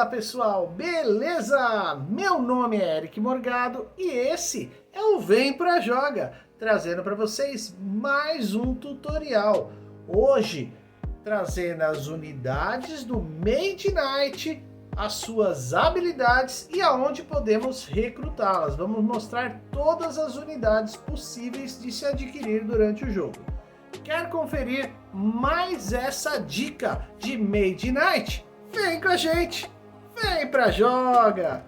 Fala pessoal, beleza? Meu nome é Eric Morgado e esse é o Vem Pra Joga, trazendo para vocês mais um tutorial. Hoje, trazendo as unidades do Made Knight, as suas habilidades e aonde podemos recrutá-las. Vamos mostrar todas as unidades possíveis de se adquirir durante o jogo. Quer conferir mais essa dica de Made Knight? Vem com a gente! Vem pra joga!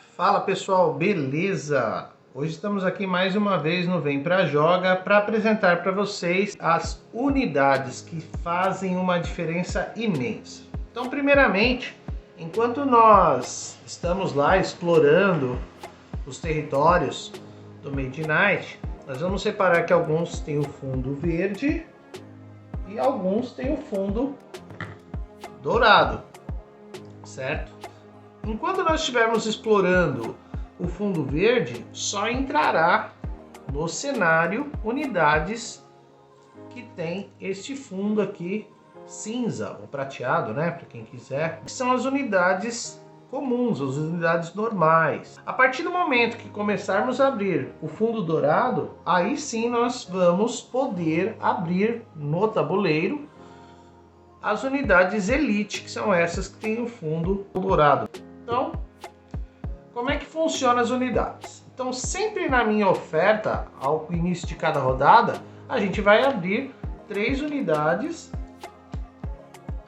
Fala pessoal, beleza? Hoje estamos aqui mais uma vez no Vem Pra Joga para apresentar para vocês as unidades que fazem uma diferença imensa. Então, primeiramente, enquanto nós estamos lá explorando os territórios do Made Knight, nós vamos separar que alguns têm o fundo verde e alguns têm o fundo dourado, certo? Enquanto nós estivermos explorando o fundo verde, só entrará no cenário unidades que tem este fundo aqui cinza ou prateado, né, para quem quiser, que são as unidades comuns, as unidades normais. A partir do momento que começarmos a abrir o fundo dourado, aí sim nós vamos poder abrir no tabuleiro as unidades elite, que são essas que têm o fundo dourado. Então, como é que funcionam as unidades? Então, sempre na minha oferta, ao início de cada rodada, a gente vai abrir 3 unidades,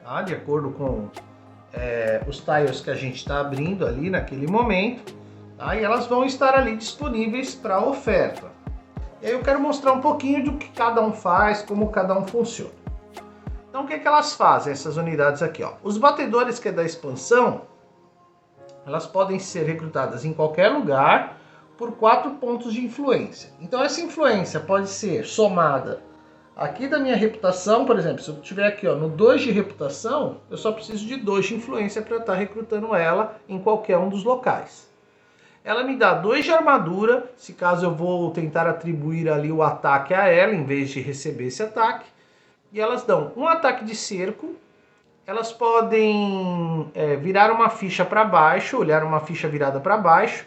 tá? De acordo com os tiles que a gente está abrindo ali naquele momento, tá? E elas vão estar ali disponíveis para oferta. E aí eu quero mostrar um pouquinho do que cada um faz, como cada um funciona. Então, o que elas fazem, essas unidades aqui, ó? Os batedores, que é da expansão, elas podem ser recrutadas em qualquer lugar por 4 pontos de influência. Então essa influência pode ser somada aqui da minha reputação, por exemplo, se eu tiver aqui ó, no 2 de reputação, eu só preciso de 2 de influência para estar recrutando ela em qualquer um dos locais. Ela me dá 2 de armadura, se caso eu vou tentar atribuir ali o ataque a ela, em vez de receber esse ataque. E elas dão um ataque de cerco. Elas podem virar uma ficha para baixo, olhar uma ficha virada para baixo,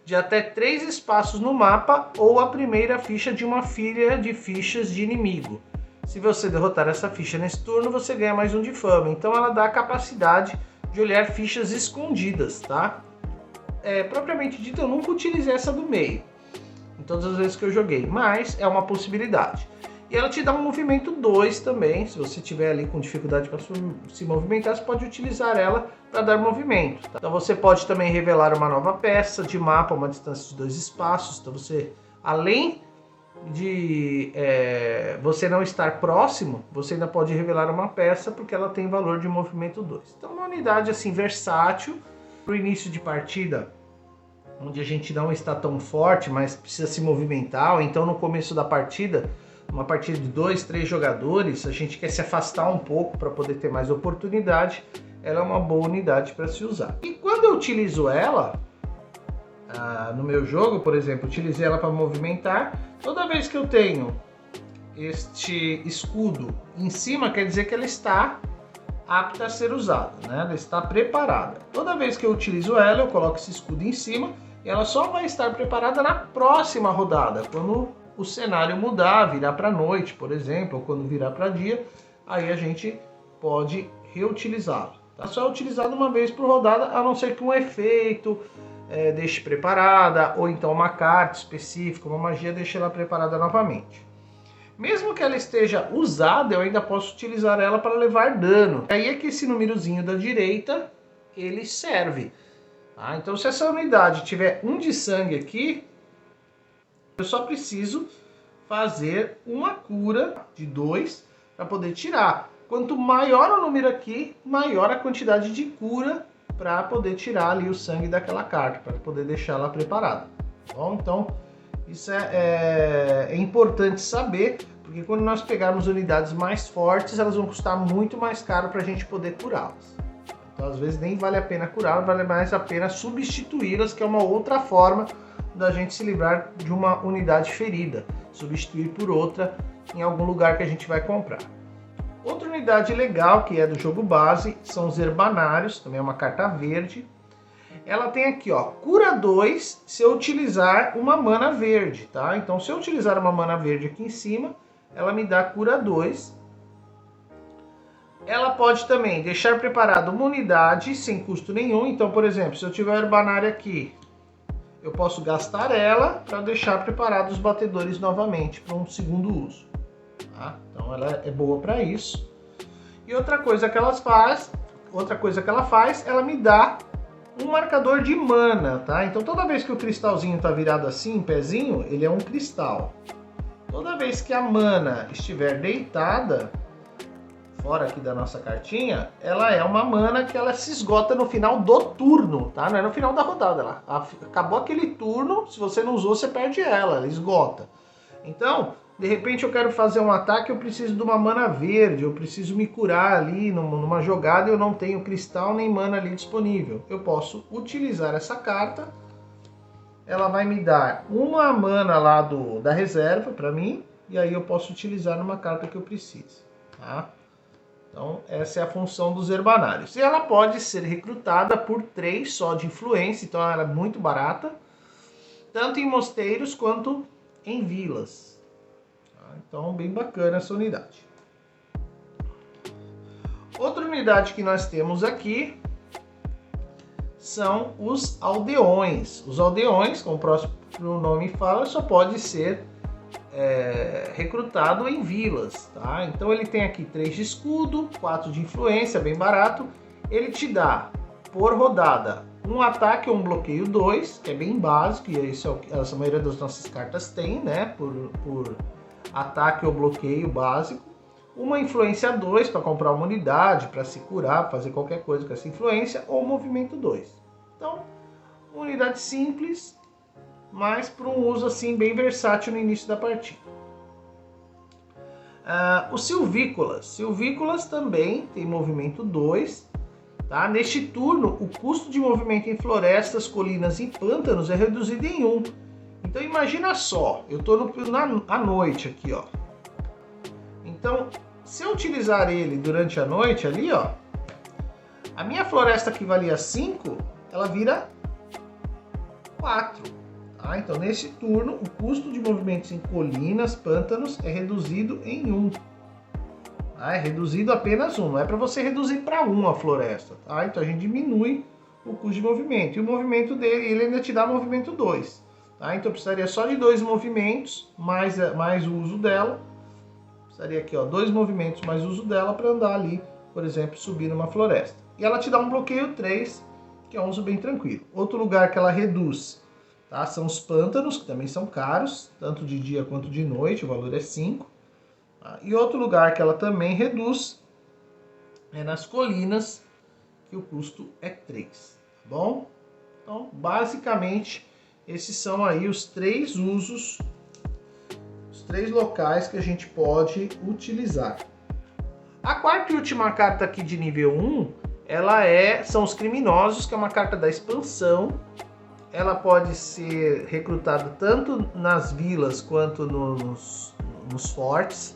de até 3 espaços no mapa, ou a primeira ficha de uma filha de fichas de inimigo. Se você derrotar essa ficha nesse turno, você ganha mais 1 de fama. Então ela dá a capacidade de olhar fichas escondidas, tá? Propriamente dito, eu nunca utilizei essa do meio, em todas as vezes que eu joguei, mas é uma possibilidade. E ela te dá um movimento 2 também, se você tiver ali com dificuldade para se movimentar, você pode utilizar ela para dar movimento. Tá? Então você pode também revelar uma nova peça de mapa, uma distância de 2 espaços. Então você, além de você não estar próximo, você ainda pode revelar uma peça porque ela tem valor de movimento 2. Então uma unidade assim versátil para o início de partida, onde a gente não está tão forte, mas precisa se movimentar, ou então no começo da partida, uma partida de 2, 3 jogadores, a gente quer se afastar um pouco para poder ter mais oportunidade, ela é uma boa unidade para se usar. E quando eu utilizo ela, no meu jogo, por exemplo, utilizei ela para movimentar, toda vez que eu tenho este escudo em cima, quer dizer que ela está apta a ser usada, né? Ela está preparada. Toda vez que eu utilizo ela, eu coloco esse escudo em cima, e ela só vai estar preparada na próxima rodada, quando o cenário mudar, virar para noite, por exemplo, ou quando virar para dia, aí a gente pode reutilizá-lo. Tá? Só é utilizado uma vez por rodada, a não ser que um efeito deixe preparada, ou então uma carta específica, uma magia deixe ela preparada novamente. Mesmo que ela esteja usada, eu ainda posso utilizar ela para levar dano. Aí é que esse númerozinho da direita, ele serve. Tá? Então se essa unidade tiver 1 de sangue aqui, eu só preciso fazer uma cura de 2 para poder tirar. Quanto maior o número aqui, maior a quantidade de cura para poder tirar ali o sangue daquela carta, para poder deixá-la preparada. Bom, então isso é importante saber, porque quando nós pegarmos unidades mais fortes, elas vão custar muito mais caro para a gente poder curá-las. Então às vezes nem vale a pena curá-las, vale mais a pena substituí-las, que é uma outra forma da gente se livrar de uma unidade ferida, substituir por outra em algum lugar que a gente vai comprar. Outra unidade legal que é do jogo base são os Herbanários, também é uma carta verde. Ela tem aqui, ó, cura 2 se eu utilizar uma mana verde, tá? Então, se eu utilizar uma mana verde aqui em cima, ela me dá cura 2. Ela pode também deixar preparada uma unidade sem custo nenhum. Então, por exemplo, se eu tiver Herbanário aqui, eu posso gastar ela para deixar preparados os batedores novamente para um segundo uso. Tá? Então, ela é boa para isso. E outra coisa que ela faz, ela me dá um marcador de mana, tá? Então, toda vez que o cristalzinho está virado assim, pezinho, ele é um cristal. Toda vez que a mana estiver deitada fora aqui da nossa cartinha, ela é uma mana que ela se esgota no final do turno, tá? Não é no final da rodada. Acabou aquele turno, se você não usou, você perde ela esgota. Então, de repente eu quero fazer um ataque, eu preciso de uma mana verde, eu preciso me curar ali numa jogada e eu não tenho cristal nem mana ali disponível. Eu posso utilizar essa carta, ela vai me dar uma mana lá da reserva para mim, e aí eu posso utilizar numa carta que eu precise, tá? Então, essa é a função dos Herbanários. E ela pode ser recrutada por 3 só de influência, então ela é muito barata, tanto em mosteiros quanto em vilas. Então, bem bacana essa unidade. Outra unidade que nós temos aqui são os aldeões. Os aldeões, como o próprio nome fala, só pode ser recrutado em vilas, tá? Então ele tem aqui 3 de escudo, 4 de influência, bem barato. Ele te dá, por rodada, um ataque ou um bloqueio 2, que é bem básico, e isso é o que a maioria das nossas cartas tem, né? Por ataque ou bloqueio básico. Uma influência 2 para comprar uma unidade, para se curar, fazer qualquer coisa com essa influência, ou movimento 2. Então, uma unidade simples, mas para um uso assim bem versátil no início da partida. Os Silvícolas. Silvícolas também tem movimento 2. Tá? Neste turno, o custo de movimento em florestas, colinas e pântanos é reduzido em 1. Então imagina só, eu estou à noite aqui, ó. Então, se eu utilizar ele durante a noite ali, ó, a minha floresta que valia 5, ela vira 4. Tá? Então, nesse turno, o custo de movimentos em colinas, pântanos é reduzido em 1. Tá? É reduzido apenas 1. Não é para você reduzir para 1 a floresta. Tá? Então, a gente diminui o custo de movimento. E o movimento dele, ele ainda te dá movimento 2. Tá? Então, eu precisaria só de 2 movimentos, mais o uso dela. Precisaria aqui, ó, 2 movimentos mais o uso dela para andar ali, por exemplo, subir numa floresta. E ela te dá um bloqueio 3, que é um uso bem tranquilo. Outro lugar que ela reduz, tá, são os pântanos, que também são caros, tanto de dia quanto de noite, o valor é 5. Tá? E outro lugar que ela também reduz é nas colinas, que o custo é 3. Tá bom? Então, basicamente, esses são aí os 3 usos, os 3 locais que a gente pode utilizar. A quarta e última carta aqui de nível 1, são os Criminosos, que é uma carta da expansão. Ela pode ser recrutada tanto nas vilas quanto nos fortes.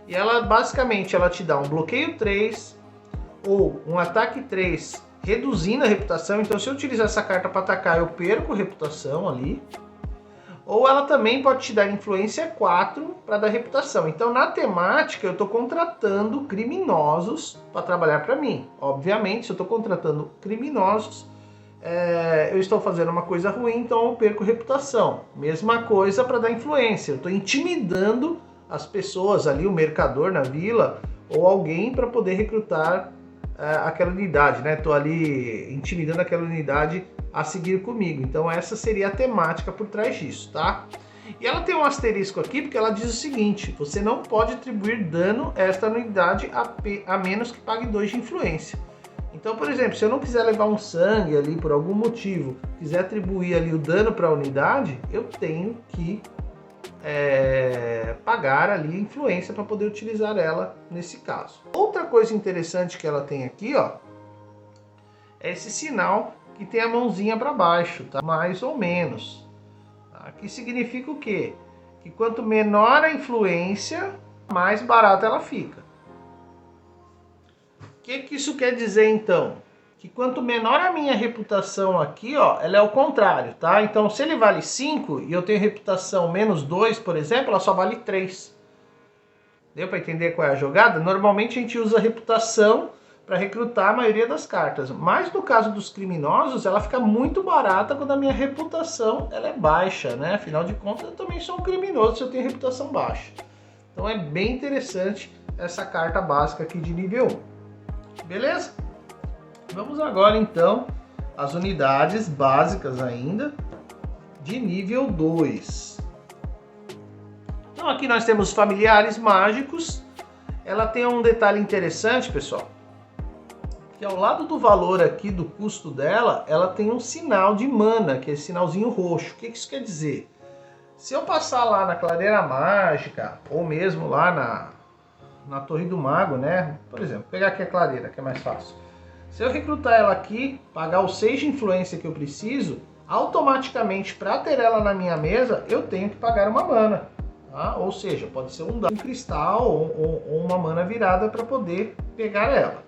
E ela basicamente te dá um bloqueio 3 ou um ataque 3, reduzindo a reputação. Então, se eu utilizar essa carta para atacar, eu perco reputação ali. Ou ela também pode te dar influência 4 para dar reputação. Então, na temática, eu estou contratando criminosos para trabalhar para mim. Obviamente, se eu estou contratando criminosos, eu estou fazendo uma coisa ruim, então eu perco reputação. Mesma coisa para dar influência. Eu estou intimidando as pessoas ali, o mercador na vila, ou alguém para poder recrutar aquela unidade, né? Estou ali intimidando aquela unidade a seguir comigo. Então essa seria a temática por trás disso, tá? E ela tem um asterisco aqui porque ela diz o seguinte: você não pode atribuir dano a esta unidade a menos que pague 2 de influência. Então, por exemplo, se eu não quiser levar um sangue ali por algum motivo, quiser atribuir ali o dano para a unidade, eu tenho que pagar ali a influência para poder utilizar ela nesse caso. Outra coisa interessante que ela tem aqui, ó, é esse sinal que tem a mãozinha para baixo, tá? Mais ou menos. Aqui significa o quê? Que quanto menor a influência, mais barata ela fica. O que isso quer dizer então? Que quanto menor a minha reputação aqui, ó, ela é o contrário, tá? Então se ele vale 5 e eu tenho reputação menos 2, por exemplo, ela só vale 3. Deu para entender qual é a jogada? Normalmente a gente usa a reputação para recrutar a maioria das cartas. Mas no caso dos criminosos, ela fica muito barata quando a minha reputação ela é baixa, né? Afinal de contas, eu também sou um criminoso se eu tenho reputação baixa. Então é bem interessante essa carta básica aqui de nível 1. Beleza? Vamos agora então às unidades básicas ainda de nível 2. Então aqui nós temos familiares mágicos. Ela tem um detalhe interessante, pessoal, que ao lado do valor aqui do custo dela, ela tem um sinal de mana, que é esse sinalzinho roxo. O que isso quer dizer? Se eu passar lá na clareira mágica, ou mesmo lá na Torre do Mago, né? Por exemplo, pegar aqui a clareira, que é mais fácil. Se eu recrutar ela aqui, pagar os 6 de influência que eu preciso, automaticamente, para ter ela na minha mesa, eu tenho que pagar uma mana. Tá? Ou seja, pode ser um cristal ou uma mana virada para poder pegar ela.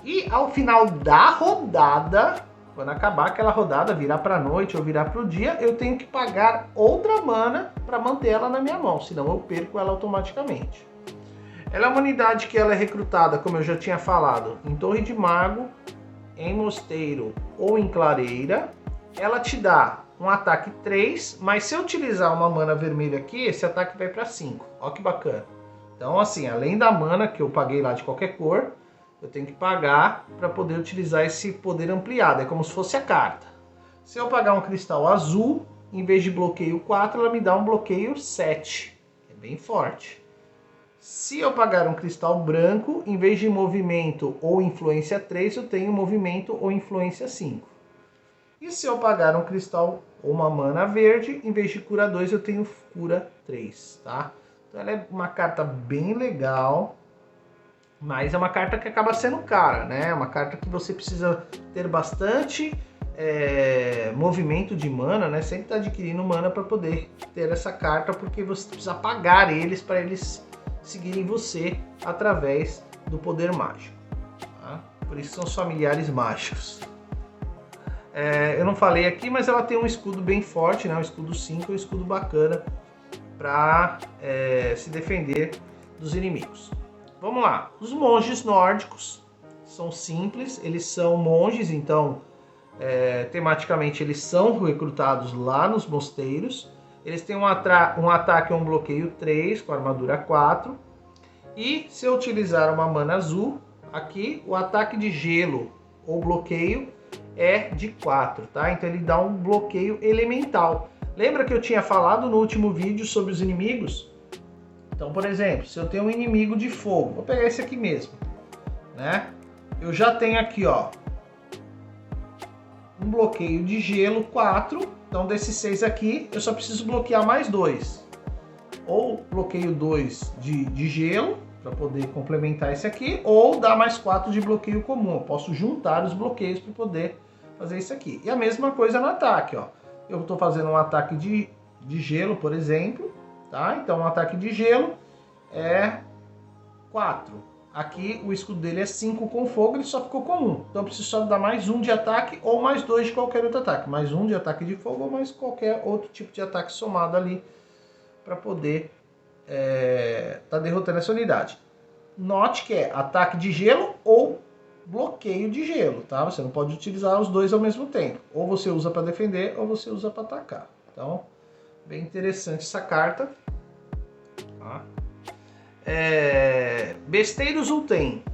E ao final da rodada, quando acabar aquela rodada, virar para a noite ou virar para o dia, eu tenho que pagar outra mana para manter ela na minha mão, senão eu perco ela automaticamente. Ela é uma unidade que ela é recrutada, como eu já tinha falado, em Torre de Mago, em Mosteiro ou em Clareira. Ela te dá um ataque 3, mas se eu utilizar uma mana vermelha aqui, esse ataque vai para 5. Olha que bacana. Então assim, além da mana que eu paguei lá de qualquer cor, eu tenho que pagar para poder utilizar esse poder ampliado. É como se fosse a carta. Se eu pagar um cristal azul, em vez de bloqueio 4, ela me dá um bloqueio 7. É bem forte. Se eu pagar um cristal branco, em vez de movimento ou influência 3, eu tenho movimento ou influência 5. E se eu pagar um cristal ou uma mana verde, em vez de cura 2, eu tenho cura 3, tá? Então ela é uma carta bem legal, mas é uma carta que acaba sendo cara, né? É uma carta que você precisa ter bastante movimento de mana, né? Sempre tá adquirindo mana para poder ter essa carta, porque você precisa pagar eles para eles seguirem você através do poder mágico. Tá? Por isso são os familiares mágicos. Eu não falei aqui, mas ela tem um escudo bem forte, né? Um escudo 5, um escudo bacana para se defender dos inimigos. Vamos lá, os monges nórdicos são simples, eles são monges, então tematicamente eles são recrutados lá nos mosteiros. Eles têm um ataque ou um bloqueio 3 com armadura 4. E se eu utilizar uma mana azul, aqui o ataque de gelo ou bloqueio é de 4, tá? Então ele dá um bloqueio elemental. Lembra que eu tinha falado no último vídeo sobre os inimigos? Então, por exemplo, se eu tenho um inimigo de fogo, vou pegar esse aqui mesmo, né? Eu já tenho aqui, ó, um bloqueio de gelo 4. Então desses 6 aqui, eu só preciso bloquear mais 2. Ou bloqueio 2 de gelo, para poder complementar esse aqui, ou dar mais 4 de bloqueio comum. Eu posso juntar os bloqueios para poder fazer isso aqui. E a mesma coisa no ataque, ó. Eu estou fazendo um ataque de gelo, por exemplo, tá? Então um ataque de gelo é 4. Aqui o escudo dele é 5 com fogo, ele só ficou com 1. Então eu preciso só dar mais 1 de ataque ou mais 2 de qualquer outro ataque. Mais 1 de ataque de fogo ou mais qualquer outro tipo de ataque somado ali para poder tá derrotando essa unidade. Note que é ataque de gelo ou bloqueio de gelo, tá? Você não pode utilizar os dois ao mesmo tempo. Ou você usa para defender ou você usa para atacar. Então, bem interessante essa carta. Tá? Besteiros Ultem.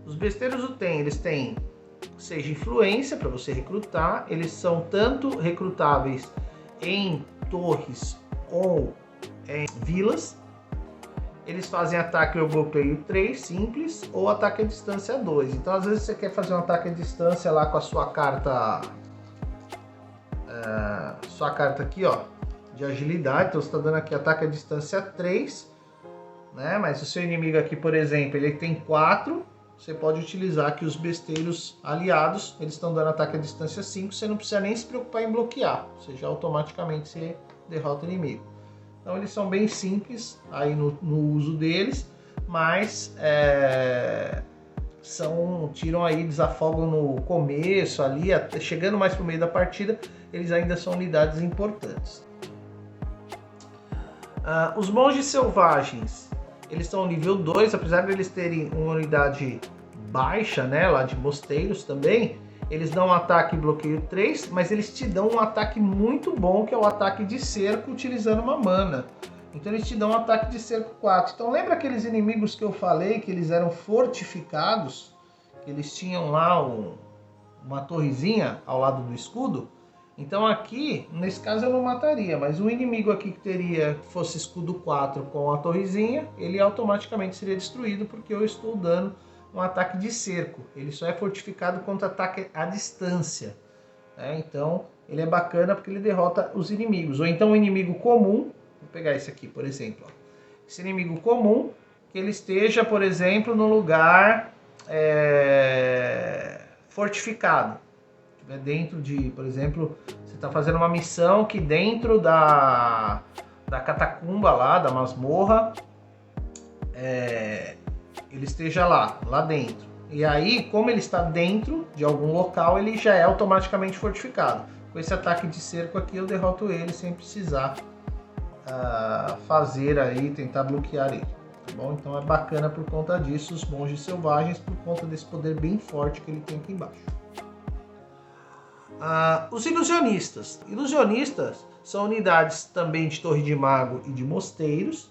Os besteiros Ultem, eles têm 6 de influência para você recrutar. Eles são tanto recrutáveis em torres ou em vilas. Eles fazem ataque ou bloqueio 3, simples, ou ataque à distância 2. Então, às vezes você quer fazer um ataque à distância lá com a sua carta aqui, ó, de agilidade. Então, você está dando aqui ataque à distância 3, né? Mas o seu inimigo aqui, por exemplo, ele tem 4. você pode utilizar aqui os besteiros aliados, eles estão dando ataque à distância 5, você não precisa nem se preocupar em bloquear, você já automaticamente você derrota o inimigo. Então eles são bem simples aí no uso deles, mas tiram aí, desafogam no começo ali, até chegando mais pro meio da partida, eles ainda são unidades importantes. Os monges selvagens, eles estão nível 2, apesar de eles terem uma unidade baixa, né, lá de mosteiros também, eles dão um ataque e bloqueio 3, mas eles te dão um ataque muito bom, que é o ataque de cerco utilizando uma mana. Então eles te dão um ataque de cerco 4. Então lembra aqueles inimigos que eu falei, que eles eram fortificados? Que eles tinham lá uma torrezinha ao lado do escudo? Então aqui, nesse caso eu não mataria, mas o inimigo aqui que fosse escudo 4 com a torrezinha, ele automaticamente seria destruído, porque eu estou dando um ataque de cerco. Ele só é fortificado contra ataque à distância. Então ele é bacana porque ele derrota os inimigos. Ou então um inimigo comum, vou pegar esse aqui, por exemplo. Esse inimigo comum, que ele esteja, por exemplo, no lugar fortificado. Dentro de, por exemplo, você está fazendo uma missão que dentro da catacumba lá, da masmorra, ele esteja lá dentro. E aí, como ele está dentro de algum local, ele já é automaticamente fortificado. Com esse ataque de cerco aqui, eu derroto ele sem precisar tentar bloquear ele. Tá bom? Então é bacana por conta disso, os monges selvagens, por conta desse poder bem forte que ele tem aqui embaixo. Os ilusionistas. Ilusionistas são unidades também de torre de mago e de mosteiros.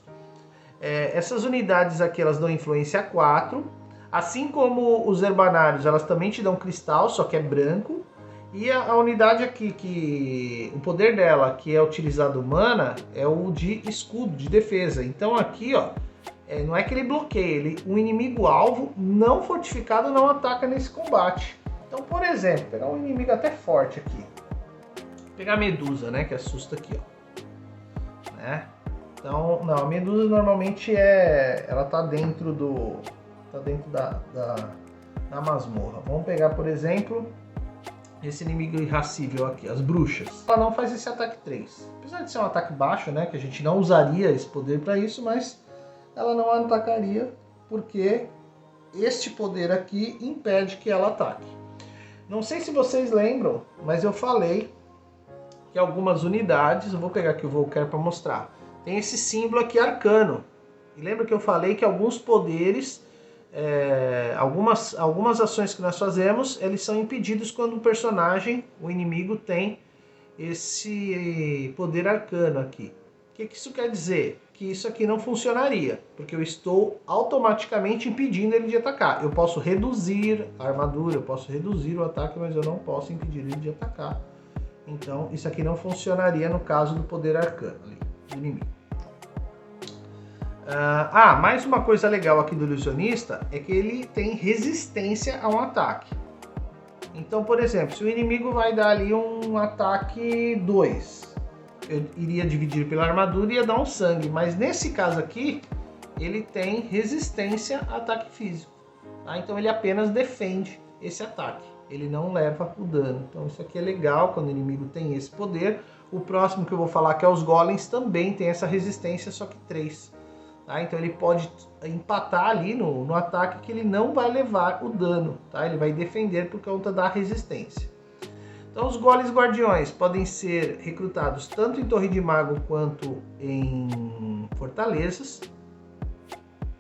Essas unidades aqui, elas dão influência 4. Assim como os herbanários, elas também te dão cristal, só que é branco. E a unidade aqui, que o poder dela, que é utilizado mana, é o de escudo, de defesa. Então aqui, ó, não é que ele bloqueia, um inimigo alvo não fortificado não ataca nesse combate. Então, por exemplo, pegar um inimigo até forte aqui. Pegar a medusa, né, que assusta aqui, ó. Né? Então, não, a medusa normalmente ela tá dentro da masmorra. Vamos pegar, por exemplo, esse inimigo irracível aqui, as bruxas. Ela não faz esse ataque 3. Apesar de ser um ataque baixo, né, que a gente não usaria esse poder para isso, mas ela não atacaria porque este poder aqui impede que ela ataque. Não sei se vocês lembram, mas eu falei que algumas unidades, eu vou pegar aqui o Volker para mostrar, tem esse símbolo aqui arcano. E lembra que eu falei que alguns poderes, algumas ações que nós fazemos, eles são impedidos quando o personagem, o inimigo, tem esse poder arcano aqui. O que isso quer dizer? Que isso aqui não funcionaria, porque eu estou automaticamente impedindo ele de atacar. Eu posso reduzir a armadura, eu posso reduzir o ataque, mas eu não posso impedir ele de atacar. Então isso aqui não funcionaria no caso do poder arcano ali, do inimigo. Mais uma coisa legal aqui do ilusionista é que ele tem resistência a um ataque. Então, por exemplo, se o inimigo vai dar ali um ataque 2, eu iria dividir pela armadura e ia dar um sangue, mas nesse caso aqui, ele tem resistência a ataque físico. Tá? Então ele apenas defende esse ataque, ele não leva o dano. Então isso aqui é legal quando o inimigo tem esse poder. O próximo que eu vou falar, que é os golems, também tem essa resistência, só que 3. Tá? Então ele pode empatar ali no ataque que ele não vai levar o dano. Tá? Ele vai defender por conta da resistência. Então os golems guardiões podem ser recrutados tanto em torre de mago quanto em fortalezas,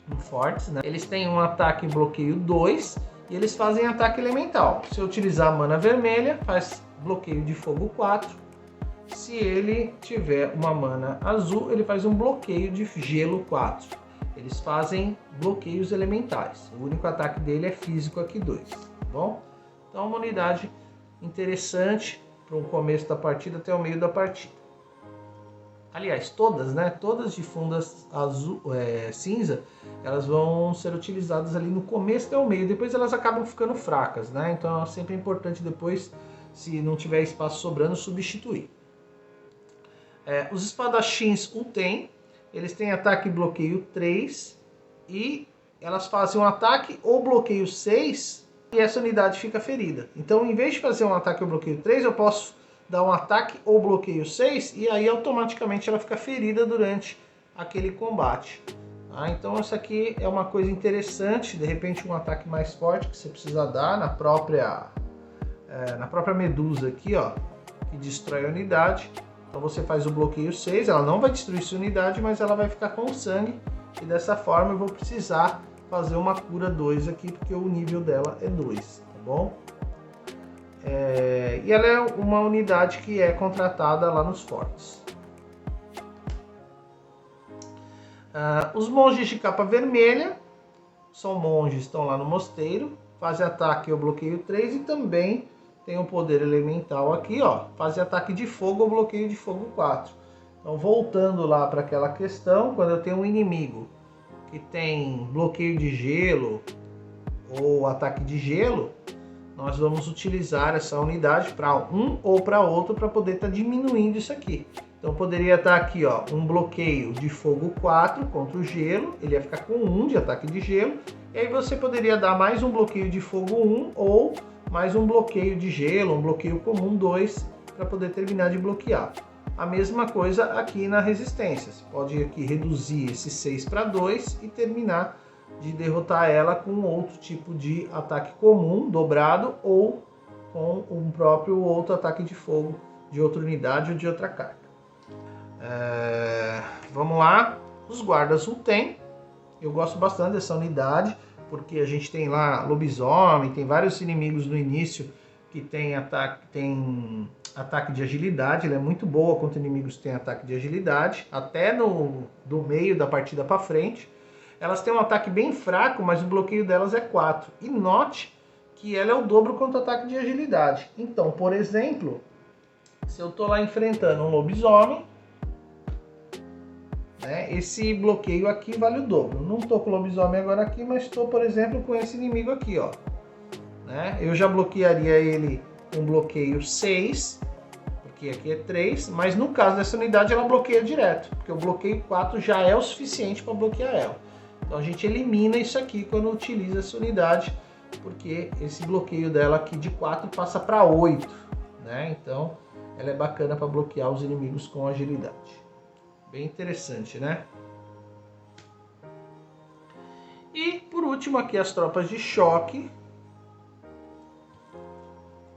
em fortes, né? Eles têm um ataque e bloqueio 2 e eles fazem ataque elemental. Se eu utilizar a mana vermelha, faz bloqueio de fogo 4. Se ele tiver uma mana azul, ele faz um bloqueio de gelo 4. Eles fazem bloqueios elementais. O único ataque dele é físico aqui 2, tá bom? Então uma unidade interessante para o começo da partida até o meio da partida. Aliás, todas, né? Todas de fundas azul, cinza, elas vão ser utilizadas ali no começo até o meio. Depois elas acabam ficando fracas, né? Então é sempre importante depois, se não tiver espaço sobrando, substituir. Os espadachins eles têm ataque e bloqueio 3 e elas fazem um ataque ou bloqueio 6 e essa unidade fica ferida. Então, em vez de fazer um ataque ou bloqueio 3, eu posso dar um ataque ou bloqueio 6 e aí automaticamente ela fica ferida durante aquele combate. Então essa aqui é uma coisa interessante, de repente um ataque mais forte que você precisa dar na própria medusa aqui, ó, que destrói a unidade. Então você faz o bloqueio 6, ela não vai destruir sua unidade, mas ela vai ficar com sangue. E dessa forma eu vou precisar fazer uma cura 2 aqui, porque o nível dela é 2, tá bom? E ela é uma unidade que é contratada lá nos fortes. Os monges de capa vermelha são monges, estão lá no mosteiro, fazem ataque ou bloqueio 3 e também tem um poder elemental aqui, ó, fazem ataque de fogo ou bloqueio de fogo 4. Então, voltando lá para aquela questão, quando eu tenho um inimigo que tem bloqueio de gelo ou ataque de gelo, nós vamos utilizar essa unidade para um ou para outro para poder estar diminuindo isso aqui. Então poderia estar aqui, ó, um bloqueio de fogo 4 contra o gelo, ele ia ficar com 1 de ataque de gelo, e aí você poderia dar mais um bloqueio de fogo 1 ou mais um bloqueio de gelo, um bloqueio comum 2, para poder terminar de bloquear. A mesma coisa aqui na resistência, você pode aqui reduzir esse 6 para 2 e terminar de derrotar ela com outro tipo de ataque comum, dobrado, ou com um próprio outro ataque de fogo de outra unidade ou de outra carta. Vamos lá, os guardas Utem. Eu gosto bastante dessa unidade, porque a gente tem lá lobisomem, tem vários inimigos no início que tem ataque de agilidade. Ela é muito boa contra inimigos que têm ataque de agilidade, até do meio da partida para frente. Elas têm um ataque bem fraco, mas o bloqueio delas é 4. E note que ela é o dobro contra o ataque de agilidade. Então, por exemplo, se eu estou lá enfrentando um lobisomem, né, esse bloqueio aqui vale o dobro. Não estou com o lobisomem agora aqui, mas estou, por exemplo, com esse inimigo aqui, ó. Né? Eu já bloquearia ele com bloqueio 6, porque aqui é 3, mas no caso dessa unidade ela bloqueia direto, porque o bloqueio 4 já é o suficiente para bloquear ela. Então a gente elimina isso aqui quando utiliza essa unidade, porque esse bloqueio dela aqui de 4 passa para 8, né? Então ela é bacana para bloquear os inimigos com agilidade. Bem interessante, né? E por último aqui as tropas de choque,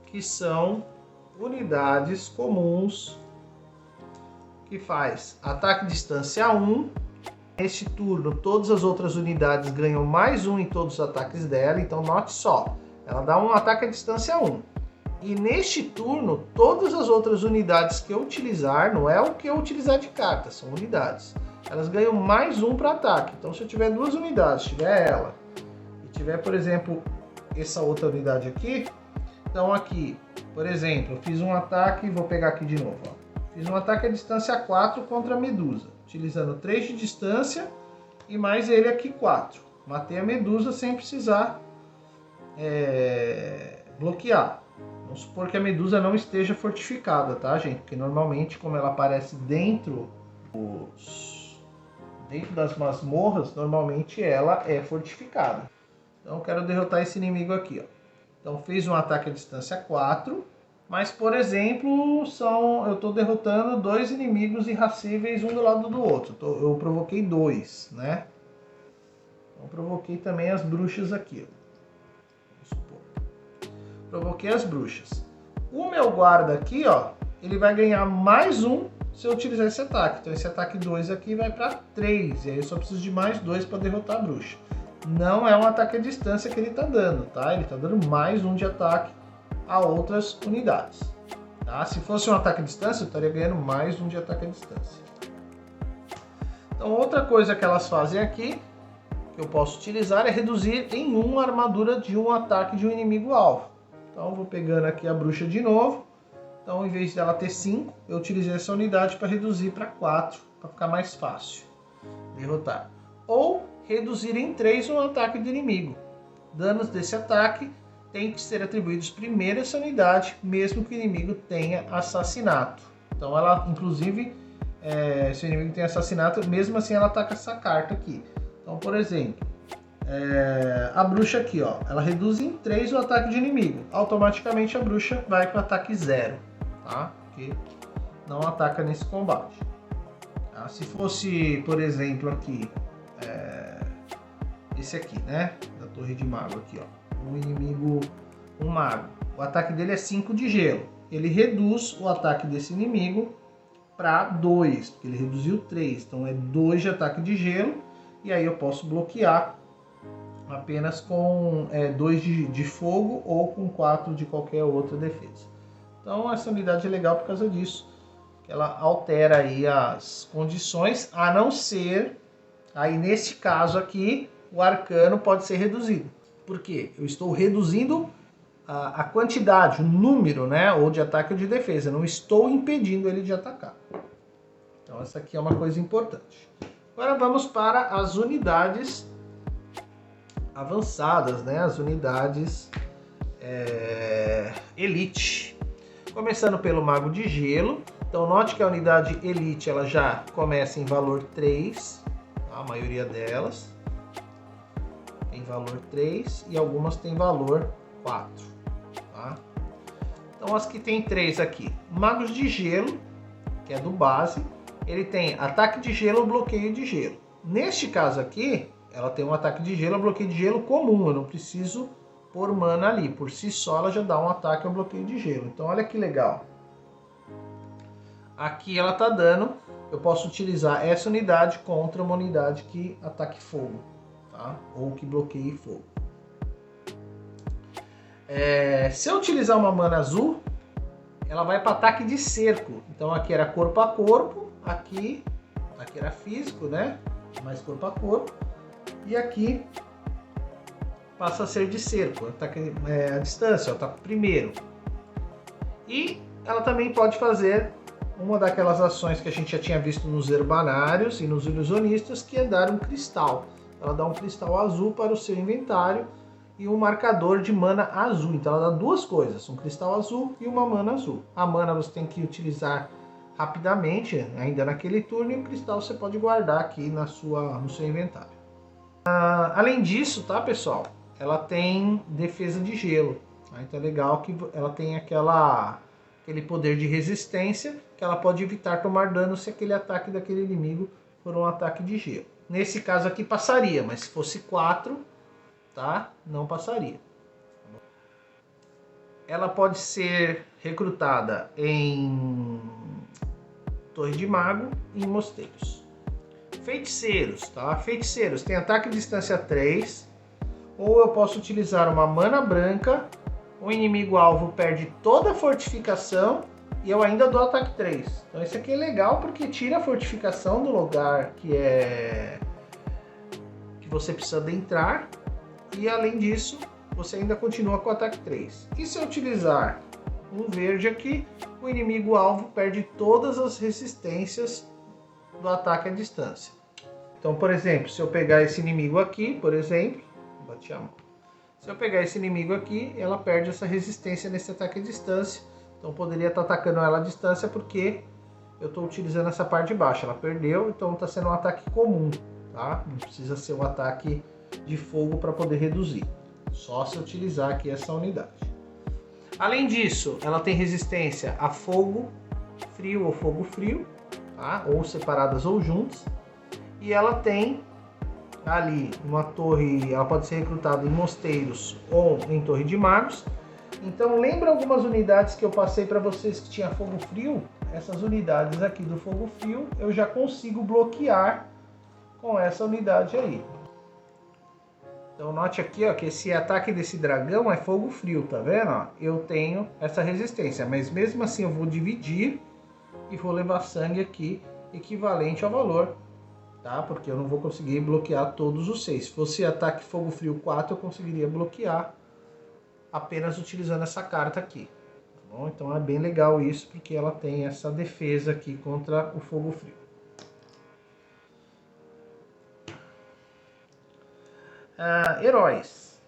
que são unidades comuns que faz ataque distância 1. Neste turno todas as outras unidades ganham mais 1 em todos os ataques dela, então note só, ela dá um ataque à distância 1. E neste turno, todas as outras unidades que eu utilizar, não é o que eu utilizar de carta, são unidades. Elas ganham mais 1 para ataque. Então se eu tiver duas unidades, tiver ela, e tiver, por exemplo, essa outra unidade aqui, então aqui, por exemplo, eu fiz um ataque, vou pegar aqui de novo, ó. Fiz um ataque à distância 4 contra a medusa, utilizando 3 de distância e mais ele aqui 4. Matei a medusa sem precisar bloquear. Vamos supor que a medusa não esteja fortificada, tá, gente? Porque normalmente, como ela aparece dentro das masmorras, normalmente ela é fortificada. Então eu quero derrotar esse inimigo aqui, ó. Então fez um ataque à distância 4, mas por exemplo, eu estou derrotando dois inimigos irracíveis um do lado do outro. Eu provoquei 2, né? Então provoquei também as bruxas aqui, ó. Provoquei as bruxas. O meu guarda aqui, ó, ele vai ganhar mais 1 se eu utilizar esse ataque. Então esse ataque 2 aqui vai para 3. E aí eu só preciso de mais 2 para derrotar a bruxa. Não é um ataque à distância que ele está dando, tá? Ele está dando mais 1 de ataque a outras unidades. Tá? Se fosse um ataque à distância, eu estaria ganhando mais 1 de ataque à distância. Então outra coisa que elas fazem aqui, que eu posso utilizar, é reduzir em 1 a armadura de um ataque de um inimigo alvo. Então vou pegando aqui a bruxa de novo. Então, em vez dela ter 5, eu utilizei essa unidade para reduzir para 4, para ficar mais fácil derrotar. Ou reduzir em 3 um ataque do inimigo. Danos desse ataque têm que ser atribuídos primeiro a essa unidade, mesmo que o inimigo tenha assassinato. Então ela, inclusive, se o inimigo tem assassinato, mesmo assim ela ataca essa carta aqui. Então, por exemplo, a bruxa aqui, ó, ela reduz em 3 o ataque de inimigo. Automaticamente a bruxa vai para ataque 0, tá? Porque não ataca nesse combate. Tá? Se fosse, por exemplo, aqui, esse aqui, né? Da torre de mago aqui, ó. Um inimigo, um mago. O ataque dele é 5 de gelo. Ele reduz o ataque desse inimigo para 2, porque ele reduziu 3. Então é 2 de ataque de gelo. E aí eu posso bloquear apenas com 2 de fogo ou com 4 de qualquer outra defesa. Então essa unidade é legal por causa disso. Que ela altera aí as condições, a não ser, aí nesse caso aqui, o arcano pode ser reduzido. Por quê? Eu estou reduzindo a quantidade, o número, né, ou de ataque ou de defesa. Não estou impedindo ele de atacar. Então essa aqui é uma coisa importante. Agora vamos para as unidades avançadas, né, as unidades Elite. Começando pelo Mago de Gelo. Então note que a unidade Elite ela já começa em valor 3, tá? A maioria delas tem valor 3 e algumas tem valor 4. Tá? Então as que tem 3 aqui, Magos de Gelo, que é do base, ele tem ataque de gelo, bloqueio de gelo. Neste caso aqui, ela tem um ataque de gelo, bloqueio de gelo comum, eu não preciso pôr mana ali, por si só ela já dá um ataque ou bloqueio de gelo. Então olha que legal. Aqui ela está dando, eu posso utilizar essa unidade contra uma unidade que ataque fogo, tá? Ou que bloqueie fogo. Se eu utilizar uma mana azul, ela vai para ataque de cerco. Então aqui era corpo a corpo, aqui era físico, né? Mais corpo a corpo. E aqui passa a ser de cerco, ataque à distância, eu ataco primeiro. E ela também pode fazer uma daquelas ações que a gente já tinha visto nos herbanários e nos ilusionistas, que é dar um cristal. Ela dá um cristal azul para o seu inventário e um marcador de mana azul. Então ela dá duas coisas, um cristal azul e uma mana azul. A mana você tem que utilizar rapidamente, ainda naquele turno, e o cristal você pode guardar aqui no seu inventário. Além disso, tá, pessoal? Ela tem defesa de gelo. Tá? Então é legal que ela tem aquele poder de resistência, que ela pode evitar tomar dano se aquele ataque daquele inimigo for um ataque de gelo. Nesse caso aqui passaria, mas se fosse 4, tá? Não passaria. Ela pode ser recrutada em Torre de Mago e em Mosteiros. Feiticeiros, tá? Feiticeiros tem ataque de distância 3, ou eu posso utilizar uma mana branca, o inimigo alvo perde toda a fortificação e eu ainda dou ataque 3. Então esse aqui é legal porque tira a fortificação do lugar que você precisa adentrar, e além disso você ainda continua com o ataque 3. E se eu utilizar um verde aqui, o inimigo alvo perde todas as resistências do ataque à distância. Então, por exemplo, se eu pegar esse inimigo aqui, por exemplo, bati a mão. Se eu pegar esse inimigo aqui, ela perde essa resistência nesse ataque à distância. Então eu poderia estar atacando ela à distância porque eu estou utilizando essa parte de baixo. Ela perdeu, então está sendo um ataque comum, tá? Não precisa ser um ataque de fogo para poder reduzir. Só se eu utilizar aqui essa unidade. Além disso, ela tem resistência a fogo frio ou fogo frio, tá? Ou separadas ou juntas. E ela tem ali uma torre, ela pode ser recrutada em mosteiros ou em torre de magos. Então lembra algumas unidades que eu passei para vocês que tinha fogo frio? Essas unidades aqui do fogo frio eu já consigo bloquear com essa unidade aí. Então note aqui, ó, que esse ataque desse dragão é fogo frio, tá vendo? Ó, eu tenho essa resistência, mas mesmo assim eu vou dividir e vou levar sangue aqui equivalente ao valor, tá? Porque eu não vou conseguir bloquear todos os 6. Se fosse ataque fogo frio 4, eu conseguiria bloquear apenas utilizando essa carta aqui. Tá bom? Então é bem legal isso, porque ela tem essa defesa aqui contra o fogo frio. Heróis.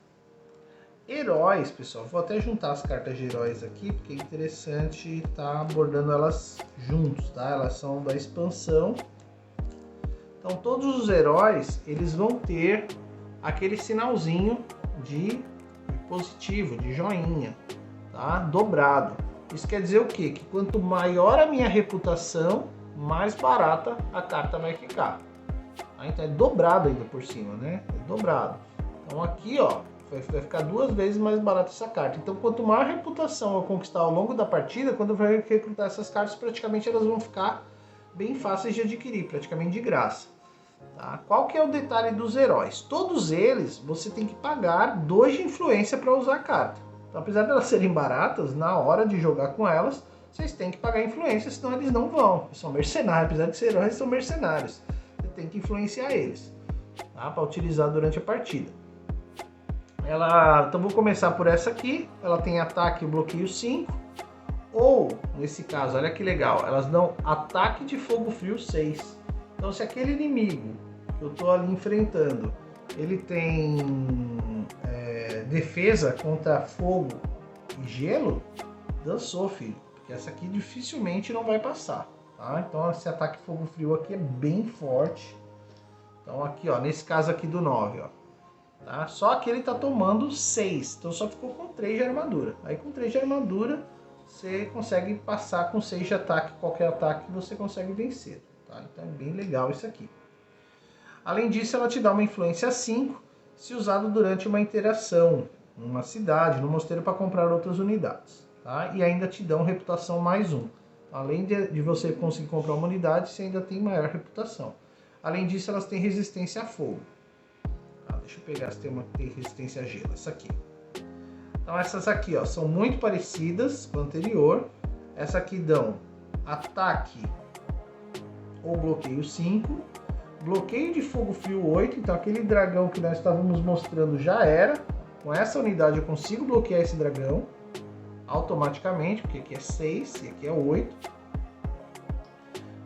Heróis, pessoal, vou até juntar as cartas de heróis aqui, porque é interessante estar abordando elas juntos, tá? Elas são da expansão. Então todos os heróis, eles vão ter aquele sinalzinho de positivo, de joinha, tá? Dobrado. Isso quer dizer o quê? Que quanto maior a minha reputação, mais barata a carta vai ficar. Tá? Então é dobrado ainda por cima, né? É dobrado. Então aqui, ó, vai ficar 2 vezes mais barata essa carta. Então quanto maior reputação eu conquistar ao longo da partida, quando eu for recrutar essas cartas, praticamente elas vão ficar bem fáceis de adquirir, praticamente de graça. Tá? Qual que é o detalhe dos heróis? Todos eles você tem que pagar 2 de influência para usar a carta. Então, apesar de elas serem baratas, na hora de jogar com elas, vocês têm que pagar influência, senão eles não vão. Eles são mercenários, apesar de ser heróis, são mercenários. Você tem que influenciar eles, tá? Para utilizar durante a partida. Então vou começar por essa aqui. Ela tem ataque e bloqueio 5. Ou, nesse caso, olha que legal, elas dão ataque de fogo frio 6. Então se aquele inimigo que eu estou ali enfrentando, ele tem defesa contra fogo e gelo, dançou, filho. Porque essa aqui dificilmente não vai passar. Tá? Então esse ataque fogo frio aqui é bem forte. Então aqui, ó, nesse caso aqui do 9, ó. Tá? Só que ele tá tomando 6, então só ficou com 3 de armadura. Aí com 3 de armadura você consegue passar com 6 de ataque, qualquer ataque você consegue vencer. Tá? Então é bem legal isso aqui. Além disso, ela te dá uma influência 5 se usado durante uma interação numa cidade, no mosteiro, para comprar outras unidades. Tá? E ainda te dão reputação mais 1. Além de você conseguir comprar uma unidade, você ainda tem maior reputação. Além disso, elas têm resistência a fogo. Deixa eu pegar se tem uma que tem resistência a gelo. Essa aqui. Então essas aqui, ó, são muito parecidas com a anterior. Essa aqui dão ataque ou bloqueio 5. Bloqueio de fogo frio 8. Então aquele dragão que nós estávamos mostrando já era. Com essa unidade eu consigo bloquear esse dragão automaticamente, porque aqui é 6 e aqui é 8.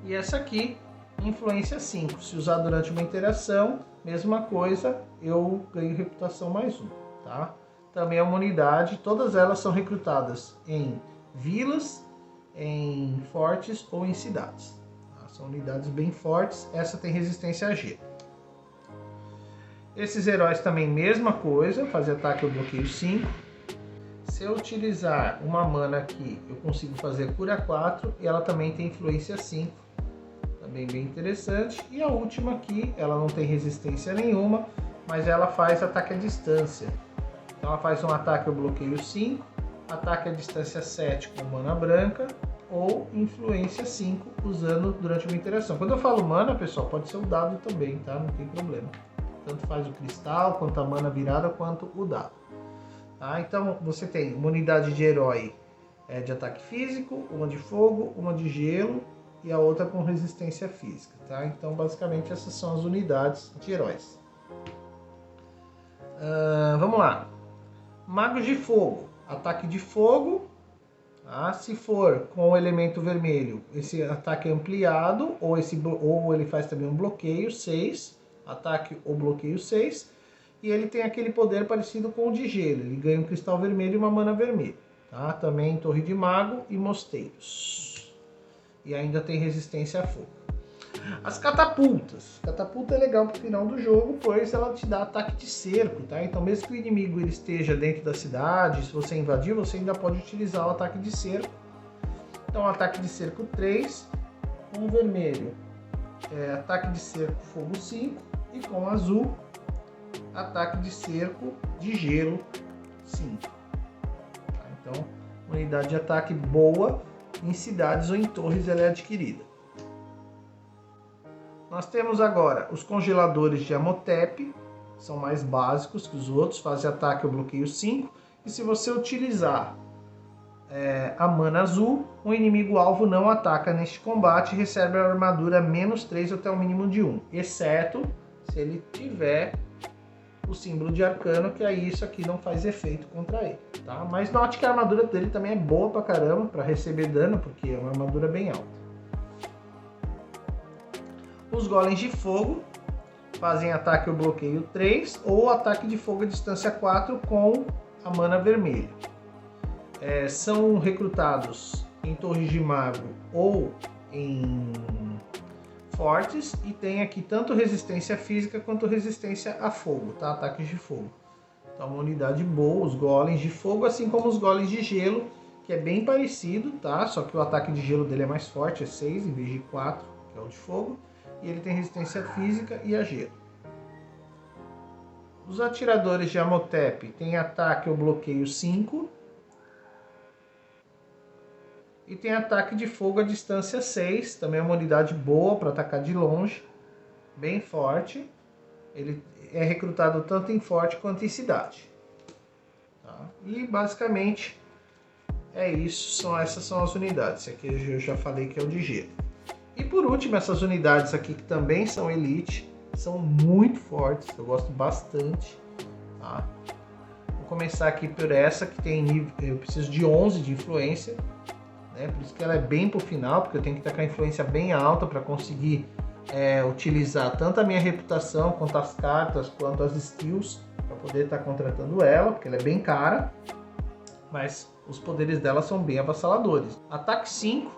E essa aqui, influência 5. Se usar durante uma interação, mesma coisa, eu ganho reputação mais 1, tá? Também é uma unidade, todas elas são recrutadas em vilas, em fortes ou em cidades. Tá? São unidades bem fortes, essa tem resistência a gelo. Esses heróis também, mesma coisa, fazer ataque ou bloqueio 5. Se eu utilizar uma mana aqui, eu consigo fazer cura 4 e ela também tem influência 5. Também bem interessante. E a última aqui, ela não tem resistência nenhuma, mas ela faz ataque à distância. Então ela faz um ataque ao bloqueio 5, ataque à distância 7 com mana branca ou influência 5 usando durante uma interação. Quando eu falo mana, pessoal, pode ser o dado também, tá? Não tem problema. Tanto faz o cristal, quanto a mana virada, quanto o dado. Tá? Então você tem uma unidade de herói de ataque físico, uma de fogo, uma de gelo e a outra com resistência física, tá? Então, basicamente, essas são as unidades de heróis. Vamos lá. Magos de fogo. Ataque de fogo. Tá? Se for com o elemento vermelho, esse ataque é ampliado, ou ele faz também um bloqueio 6. Ataque ou bloqueio 6. E ele tem aquele poder parecido com o de gelo. Ele ganha um cristal vermelho e uma mana vermelha. Tá? Também torre de mago e mosteiros. E ainda tem resistência a fogo. As catapultas. Catapulta é legal pro final do jogo, pois ela te dá ataque de cerco, tá? Então mesmo que o inimigo ele esteja dentro da cidade, se você invadir, você ainda pode utilizar o ataque de cerco. Então ataque de cerco 3, com vermelho ataque de cerco fogo 5 e com azul ataque de cerco de gelo 5. Tá? Então unidade de ataque boa. Em cidades ou em torres ela é adquirida. Nós temos agora os congeladores de Amotep, são mais básicos que os outros, fazem ataque ou bloqueio 5. E se você utilizar a mana azul, o inimigo alvo não ataca neste combate e recebe a armadura -3 até o mínimo de 1, exceto se ele tiver o símbolo de arcano, que aí isso aqui não faz efeito contra ele, tá? Mas note que a armadura dele também é boa pra caramba para receber dano, porque é uma armadura bem alta. Os golems de fogo fazem ataque ou bloqueio 3 ou ataque de fogo à distância 4 com a mana vermelha. São recrutados em torres de mago ou em fortes e tem aqui tanto resistência física quanto resistência a fogo, tá? Ataques de fogo. Então uma unidade boa, os golems de fogo, assim como os golems de gelo, que é bem parecido, tá? Só que o ataque de gelo dele é mais forte, é 6 em vez de 4, que é o de fogo. E ele tem resistência física e a gelo. Os atiradores de Amotep tem ataque ou bloqueio 5. E tem ataque de fogo à distância 6. Também é uma unidade boa para atacar de longe. Bem forte. Ele é recrutado tanto em forte quanto em cidade. Tá? E basicamente é isso. Essas são as unidades. Esse aqui eu já falei que é o de gelo. E por último, essas unidades aqui que também são elite. São muito fortes. Eu gosto bastante. Tá? Vou começar aqui por essa que tem nível. Eu preciso de 11 de influência. Por isso que ela é bem pro final, porque eu tenho que estar com a influência bem alta para conseguir utilizar tanto a minha reputação, quanto as cartas, quanto as skills, para poder estar contratando ela, porque ela é bem cara, mas os poderes dela são bem avassaladores. Ataque 5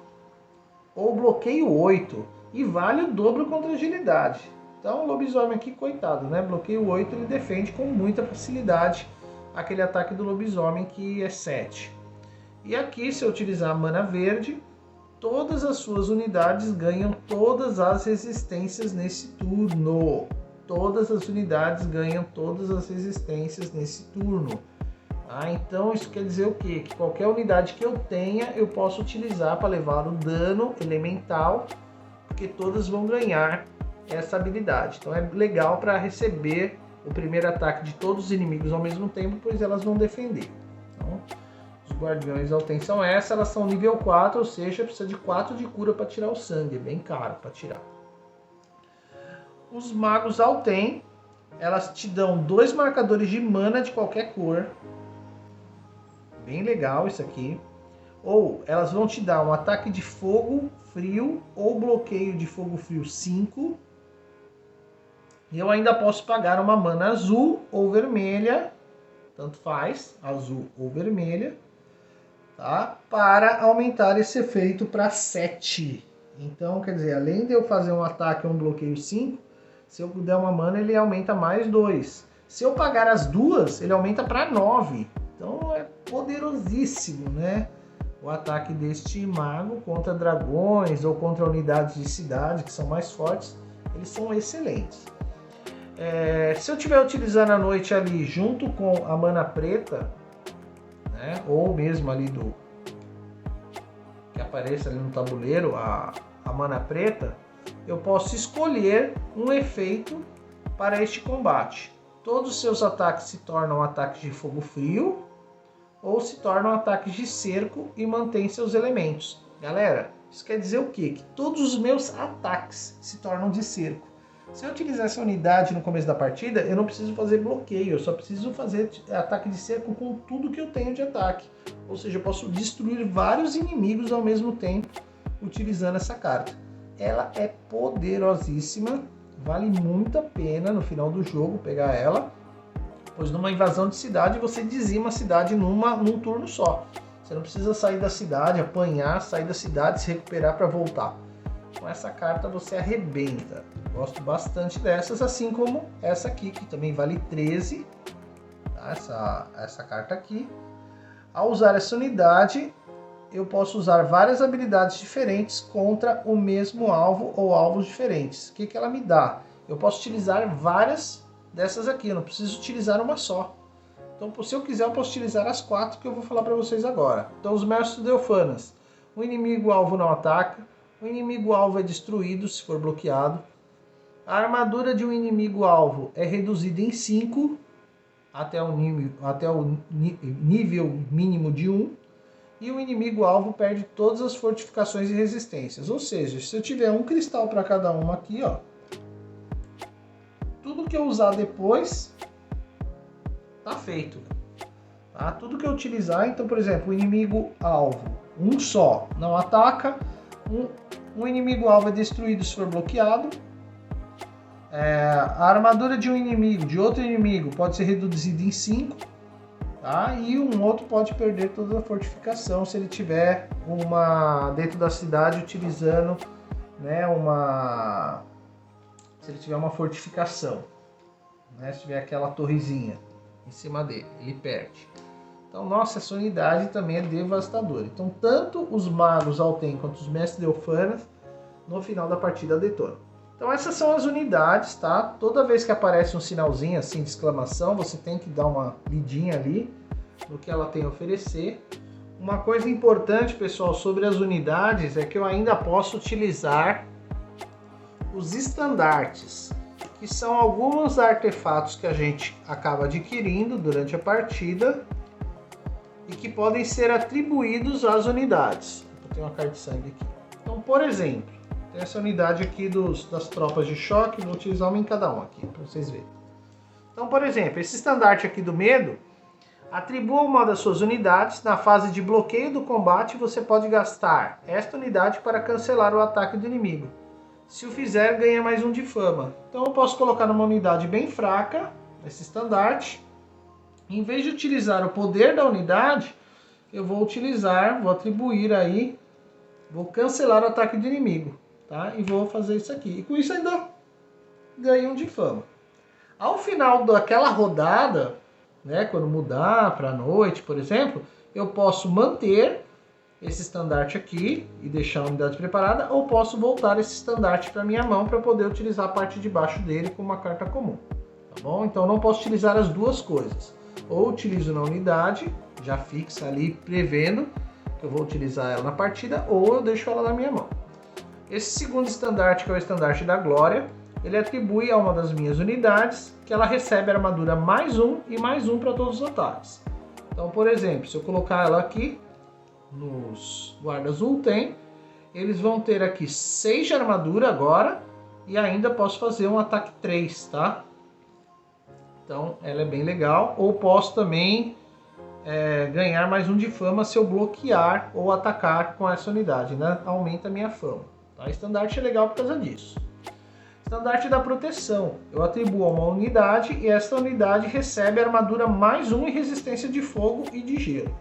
ou bloqueio 8 e vale o dobro contra agilidade. Então o lobisomem aqui, coitado, né? Bloqueio 8 ele defende com muita facilidade aquele ataque do lobisomem que é 7. E aqui, se eu utilizar a mana verde, todas as suas unidades ganham todas as resistências nesse turno. Todas as unidades ganham todas as resistências nesse turno. Então isso quer dizer o quê? Que qualquer unidade que eu tenha, eu posso utilizar para levar o dano elemental, porque todas vão ganhar essa habilidade. Então é legal para receber o primeiro ataque de todos os inimigos ao mesmo tempo, pois elas vão defender. Então, os guardiões Altem são essas, elas são nível 4, ou seja, precisa de 4 de cura para tirar o sangue, é bem caro para tirar. Os magos Altem, elas te dão 2 marcadores de mana de qualquer cor, bem legal isso aqui. Ou elas vão te dar um ataque de fogo frio ou bloqueio de fogo frio 5. E eu ainda posso pagar uma mana azul ou vermelha, tanto faz, azul ou vermelha, tá? Para aumentar esse efeito para 7. Então, quer dizer, além de eu fazer um ataque ou um bloqueio 5, se eu der uma mana, ele aumenta mais 2. Se eu pagar as duas, ele aumenta para 9. Então é poderosíssimo, né? O ataque deste mago contra dragões ou contra unidades de cidade que são mais fortes, eles são excelentes. Se eu estiver utilizando à noite ali junto com a mana preta, né, ou mesmo ali que apareça ali no tabuleiro a mana preta, eu posso escolher um efeito para este combate. Todos os seus ataques se tornam ataques de fogo frio ou se tornam ataques de cerco e mantém seus elementos. Galera, isso quer dizer o quê? Que todos os meus ataques se tornam de cerco. Se eu utilizar essa unidade no começo da partida, eu não preciso fazer bloqueio, eu só preciso fazer ataque de cerco com tudo que eu tenho de ataque. Ou seja, eu posso destruir vários inimigos ao mesmo tempo utilizando essa carta. Ela é poderosíssima, vale muito a pena no final do jogo pegar ela, pois numa invasão de cidade você dizima a cidade num turno só. Você não precisa sair da cidade, apanhar, sair da cidade, se recuperar para voltar. Com essa carta você arrebenta. Gosto bastante dessas, assim como essa aqui, que também vale 13. Tá? Essa carta aqui. Ao usar essa unidade, eu posso usar várias habilidades diferentes contra o mesmo alvo ou alvos diferentes. O que ela me dá? Eu posso utilizar várias dessas aqui, eu não preciso utilizar uma só. Então, se eu quiser, eu posso utilizar as 4 que eu vou falar para vocês agora. Então, os Mestres Delfanas. O inimigo alvo não ataca. O inimigo alvo é destruído se for bloqueado. A armadura de um inimigo alvo é reduzida em 5 até o nível mínimo de 1. E o inimigo alvo perde todas as fortificações e resistências. Ou seja, se eu tiver um cristal para cada uma aqui, ó, tudo que eu usar depois tá feito. Tá? Tudo que eu utilizar, então, por exemplo, o inimigo alvo, um só, não ataca. Um inimigo alvo é destruído se for bloqueado. A armadura de um inimigo, de outro inimigo, pode ser reduzida em 5. Tá? E um outro pode perder toda a fortificação se ele tiver uma dentro da cidade utilizando né, se ele tiver uma fortificação, né, se tiver aquela torrezinha em cima dele, ele perde. Então, nossa, essa unidade também é devastadora. Então, tanto os magos Alten quanto os mestres Delphanas, no final da partida, detonam. Então, essas são as unidades, tá? Toda vez que aparece um sinalzinho assim de exclamação, você tem que dar uma lidinha ali no que ela tem a oferecer. Uma coisa importante, pessoal, sobre as unidades é que eu ainda posso utilizar os estandartes, que são alguns artefatos que a gente acaba adquirindo durante a partida e que podem ser atribuídos às unidades. Eu tenho uma carta de sangue aqui. Então, por exemplo, tem essa unidade aqui das tropas de choque, vou utilizar uma em cada um aqui, para vocês verem. Então, por exemplo, esse estandarte aqui do medo, atribua uma das suas unidades. Na fase de bloqueio do combate, você pode gastar esta unidade para cancelar o ataque do inimigo. Se o fizer, ganha mais um de fama. Então eu posso colocar numa unidade bem fraca, esse estandarte. Em vez de utilizar o poder da unidade, eu vou atribuir aí, vou cancelar o ataque do inimigo, tá? E vou fazer isso aqui. E com isso ainda ganho um de fama. Ao final daquela rodada, né, quando mudar para a noite, por exemplo, eu posso manter esse estandarte aqui e deixar a unidade preparada, ou posso voltar esse estandarte para minha mão para poder utilizar a parte de baixo dele com uma carta comum, tá bom? Então não posso utilizar as duas coisas. Ou utilizo na unidade, já fixa ali prevendo que eu vou utilizar ela na partida, ou eu deixo ela na minha mão. Esse segundo estandarte, que é o estandarte da glória, ele atribui a uma das minhas unidades que ela recebe armadura +1 e +1 para todos os ataques. Então, por exemplo, se eu colocar ela aqui nos guardas Ultem, eles vão ter aqui 6 de armadura agora e ainda posso fazer um ataque 3, tá? Então, ela é bem legal. Ou posso também ganhar +1 de fama se eu bloquear ou atacar com essa unidade, né? Aumenta a minha fama. Tá? Estandarte é legal por causa disso. Estandarte da proteção. Eu atribuo a uma unidade e essa unidade recebe armadura +1 e resistência de fogo e de gelo.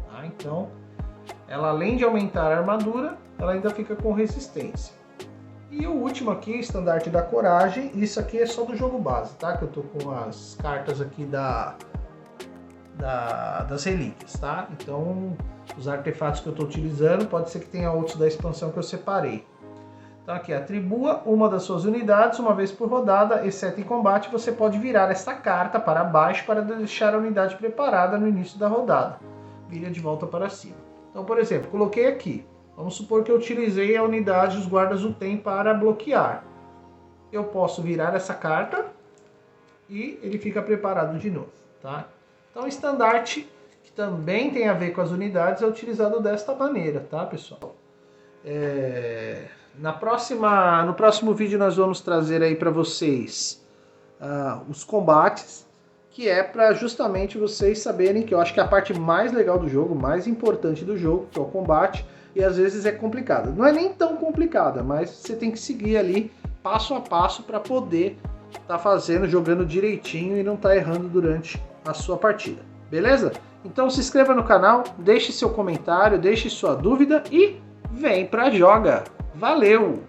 Tá? Então, ela além de aumentar a armadura, ela ainda fica com resistência. E o último aqui, estandarte da coragem. Isso aqui é só do jogo base, tá? Que eu tô com as cartas aqui das relíquias, tá? Então, os artefatos que eu tô utilizando, pode ser que tenha outros da expansão que eu separei. Então aqui, atribua uma das suas unidades uma vez por rodada, exceto em combate, você pode virar essa carta para baixo para deixar a unidade preparada no início da rodada. Vira de volta para cima. Então, por exemplo, coloquei aqui. Vamos supor que eu utilizei a unidade dos guardas Ultem para bloquear. Eu posso virar essa carta e ele fica preparado de novo, tá? Então, o estandarte, que também tem a ver com as unidades, é utilizado desta maneira, tá, pessoal? No próximo vídeo nós vamos trazer aí para vocês os combates, que é para justamente vocês saberem que eu acho que é a parte mais legal do jogo, mais importante do jogo, que é o combate, e às vezes é complicada. Não é nem tão complicada, mas você tem que seguir ali passo a passo para poder estar jogando direitinho e não estar errando durante a sua partida. Beleza? Então se inscreva no canal, deixe seu comentário, deixe sua dúvida e vem pra joga! Valeu!